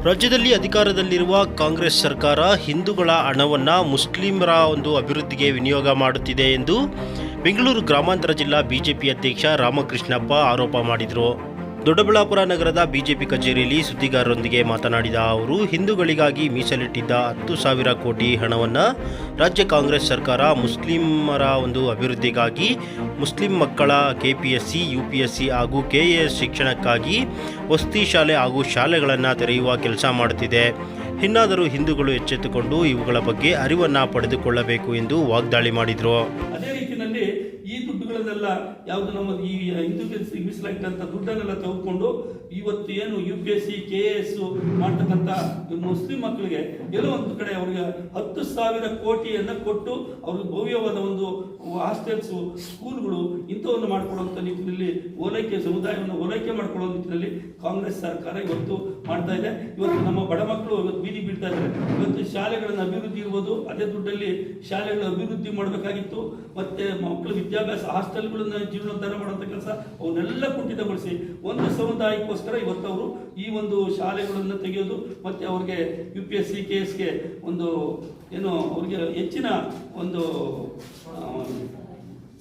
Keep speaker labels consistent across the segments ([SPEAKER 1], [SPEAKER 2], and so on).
[SPEAKER 1] ರಾಜ್ಯದಲ್ಲಿ ಅಧಿಕಾರದಲ್ಲಿರುವ ಕಾಂಗ್ರೆಸ್ ಸರ್ಕಾರ ಹಿಂದೂಗಳ ಹಣವನ್ನು ಮುಸ್ಲಿಮರ ಅಭಿವೃದ್ಧಿಗೆ ವಿನಿಯೋಗ ಮಾಡುತ್ತಿದೆ ಎಂದು ಬೆಂಗಳೂರು ಗ್ರಾಮಾಂತರ ಜಿಲ್ಲಾ ಬಿಜೆಪಿ ಅಧ್ಯಕ್ಷ ರಾಮಕೃಷ್ಣಪ್ಪ ಆರೋಪ ಮಾಡಿದರು. ದೊಡ್ಡಬಳ್ಳಾಪುರ ನಗರದ ಬಿಜೆಪಿ ಕಚೇರಿಯಲ್ಲಿ ಸುದ್ದಿಗಾರರೊಂದಿಗೆ ಮಾತನಾಡಿದ ಅವರು, ಹಿಂದೂಗಳಿಗಾಗಿ ಮೀಸಲಿಟ್ಟಿದ್ದ 10,000 ಕೋಟಿ ಹಣವನ್ನು ರಾಜ್ಯ ಕಾಂಗ್ರೆಸ್ ಸರ್ಕಾರ ಮುಸ್ಲಿಮರ ಅಭಿವೃದ್ಧಿಗಾಗಿ ಮುಸ್ಲಿಂ ಮಕ್ಕಳ ಕೆಪಿಎಸ್ಸಿ, ಯುಪಿಎಸ್ಸಿ ಹಾಗೂ ಕೆಎಎಸ್ ಶಿಕ್ಷಣಕ್ಕಾಗಿ ವಸತಿ ಶಾಲೆ ಹಾಗೂ ಶಾಲೆಗಳನ್ನು ತೆರೆಯುವ ಕೆಲಸ ಮಾಡುತ್ತಿದೆ. ಇನ್ನಾದರೂ ಹಿಂದೂಗಳು ಎಚ್ಚೆತ್ತುಕೊಂಡು ಇವುಗಳ ಬಗ್ಗೆ ಅರಿವನ್ನು ಪಡೆದುಕೊಳ್ಳಬೇಕು ಎಂದು ವಾಗ್ದಾಳಿ ಮಾಡಿದರು.
[SPEAKER 2] ಅದೇ ರೀತಿಯಲ್ಲಿ ಈ ದುಡ್ಡುಗಳನ್ನೆಲ್ಲ ಯಾವುದು ನಮ್ಮ ಈ ಹಿಂದೂಗೆ ಮೀಸಲಾಗಿಟ್ಟಂಥ ದುಡ್ಡನ್ನೆಲ್ಲ ತೆಗೆದುಕೊಂಡು ಇವತ್ತು ಏನು UPSC KS ಮಾಡ್ತಕ್ಕಂಥ ಮುಸ್ಲಿಂ ಮಕ್ಕಳಿಗೆ ಎಲ್ಲೋ ಒಂದು ಕಡೆ ಅವ್ರಿಗೆ 10,000 ಕೋಟಿಯನ್ನು ಕೊಟ್ಟು ಅವ್ರಿಗೆ ಭವ್ಯವಾದ ಹಾಸ್ಟೆಲ್ಸ್, ಸ್ಕೂಲ್ಗಳು ಇಂಥವನ್ನು ಮಾಡಿಕೊಡುವಂಥ ನಿಟ್ಟಿನಲ್ಲಿ ಓಲೈಕೆ ಸಮುದಾಯವನ್ನು ಓಲೈಕೆ ಮಾಡಿಕೊಳ್ಳೋ ನಿಟ್ಟಿನಲ್ಲಿ ಕಾಂಗ್ರೆಸ್ ಸರ್ಕಾರ ಇವತ್ತು ಮಾಡ್ತಾ ಇದೆ. ಇವತ್ತು ನಮ್ಮ ಬಡ ಮಕ್ಕಳು ಇವತ್ತು ಬೀದಿ ಬೀಳ್ತಾ ಇದ್ದಾರೆ. ಇವತ್ತು ಶಾಲೆಗಳನ್ನು ಅಭಿವೃದ್ಧಿ ಇರ್ಬೋದು, ಅದೇ ದುಡ್ಡಲ್ಲಿ ಶಾಲೆಗಳ ಅಭಿವೃದ್ಧಿ ಮಾಡಬೇಕಾಗಿತ್ತು. ಮತ್ತೆ ಮಕ್ಕಳ ವಿದ್ಯಾಭ್ಯಾಸ ಹಾಸ್ಟೆಲ್ಗಳನ್ನ ಜೀರ್ಣೋದ್ಧಾರ ಮಾಡುವಂಥ ಕೆಲಸ ಅವನ್ನೆಲ್ಲ ಕುಂಠಿತಗೊಳಿಸಿ ಒಂದು ಸಮುದಾಯಕ್ಕೋಸ್ಕರ ಇವತ್ತು ಅವರು ಈ ಶಾಲೆಗಳನ್ನು ತೆಗೆಯೋದು ಮತ್ತೆ ಅವ್ರಿಗೆ UPSC KSಗೆ ಅವ್ರಿಗೆ ಹೆಚ್ಚಿನ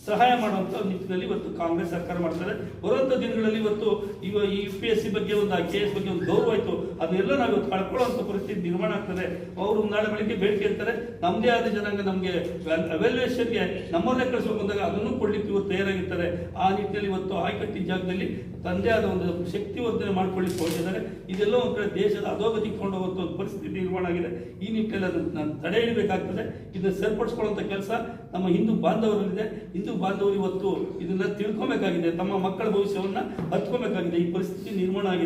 [SPEAKER 2] ಸಹಾಯ ಮಾಡುವಂಥ ನಿಟ್ಟಿನಲ್ಲಿ ಇವತ್ತು ಕಾಂಗ್ರೆಸ್ ಸರ್ಕಾರ ಮಾಡ್ತಾರೆ. ಬರುವಂಥ ದಿನಗಳಲ್ಲಿ ಇವತ್ತು ಈ UPSC ಬಗ್ಗೆ KS ಬಗ್ಗೆ ಗೌರವ ಆಯಿತು, ಅದನ್ನೆಲ್ಲ ನಾವು ಇವತ್ತು ಕಳ್ಕೊಳ್ಳುವಂಥ ಪರಿಸ್ಥಿತಿ ನಿರ್ಮಾಣ ಆಗ್ತದೆ. ಅವರು ನಾಳೆ ಬೆಳಿಗ್ಗೆ ಬೇಡಿಕೆ ಇರ್ತಾರೆ, ನಮ್ಮದೇ ಆದ ಜನಾಂಗ ನಮಗೆ ಎವ್ಯಾಲ್ಯೂಯೇಷನ್ಗೆ ನಮ್ಮನ್ನೇ ಕಳಿಸ್ಬೇಕು ಅಂದಾಗ ಅದನ್ನು ಕೊಡ್ಲಿಕ್ಕೆ ಇವರು ತಯಾರಾಗಿರ್ತಾರೆ. ಆ ನಿಟ್ಟಿನಲ್ಲಿ ಇವತ್ತು ಆಯ್ಕಟ್ಟಿನ ಜಾಗದಲ್ಲಿ ತಂದೆ ಆದ ಶಕ್ತಿವರ್ಧನೆ ಮಾಡ್ಕೊಳ್ಳಿಕ್ಕೆ ಹೊರಟಿದ್ದಾರೆ. ಇದೆಲ್ಲ ಒಂದು ಕಡೆ ದೇಶದ ಅಧೋಗತಿಗೆ ಕೊಂಡೋಗುವಂಥ ಒಂದು ಪರಿಸ್ಥಿತಿ ನಿರ್ಮಾಣ ಆಗಿದೆ. ಈ ನಿಟ್ಟಿನಲ್ಲಿ ಅದನ್ನು ತಡೆ ಹಿಡಿಬೇಕಾಗ್ತದೆ. ಇದನ್ನು ಸರಿಪಡಿಸ್ಕೊಳ್ಳುವಂಥ ಕೆಲಸ ನಮ್ಮ ಹಿಂದೂ ಬಾಂಧವರಲ್ಲಿದೆ. ಹಿಂದೂ ಬಾಂಧವರು ಇವತ್ತು ಇದನ್ನ ತಿಳ್ಕೊಬೇಕಾಗಿದೆ, ತಮ್ಮ ಮಕ್ಕಳ ಭವಿಷ್ಯವನ್ನು ಹತ್ಕೊಬೇಕಾಗಿದೆ. ಈ ಪರಿಸ್ಥಿತಿ ನಿರ್ಮಾಣ ಆಗಿದೆ.